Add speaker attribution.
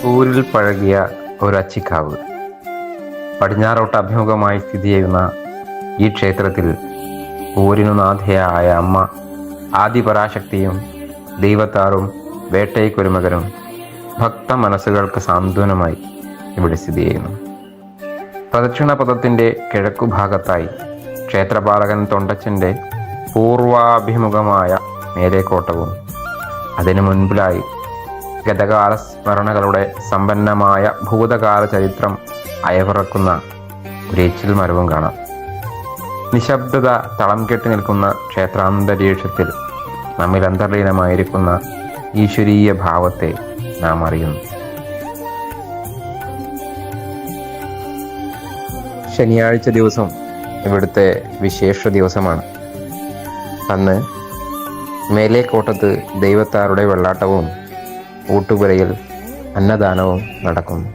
Speaker 1: ഊരിൽ പഴകിയ ഒരു അച്ചിക്കാവ്. പടിഞ്ഞാറോട്ട് അഭിമുഖമായി സ്ഥിതി ചെയ്യുന്ന ഈ ക്ഷേത്രത്തിൽ ഊരിനു നാഥയായ അമ്മ ആദിപരാശക്തിയും ദൈവത്താറും വേട്ടയ്ക്കൊരുമകനും ഭക്ത മനസ്സുകൾക്ക് സാന്ത്വനമായി ഇവിടെ സ്ഥിതി ചെയ്യുന്നു. പ്രദക്ഷിണപഥത്തിൻ്റെ കിഴക്കുഭാഗത്തായി ക്ഷേത്രപാലകൻ തൊണ്ടച്ചൻ്റെ പൂർവാഭിമുഖമായ മേലേക്കോട്ടവും അതിനു മുൻപിലായി ഗതകാല സ്മരണകളുടെ സമ്പന്നമായ ഭൂതകാല ചരിത്രം അയവിറക്കുന്ന ഒരു എച്ചിൽ മരവും കാണാം. നിശബ്ദത തളം കെട്ടി നിൽക്കുന്ന ക്ഷേത്രാന്തരീക്ഷത്തിൽ നമ്മിൽ അന്തർലീനമായിരിക്കുന്ന ഈശ്വരീയ ഭാവത്തെ നാം അറിയുന്നു. ശനിയാഴ്ച ദിവസം ഇവിടുത്തെ വിശേഷ ദിവസമാണ്. അന്ന് മേലേക്കോട്ടത്ത് ദൈവത്താറുടെ വെള്ളാട്ടവും ഊട്ടുപുരയിൽ അന്നദാനവും നടക്കുന്നു.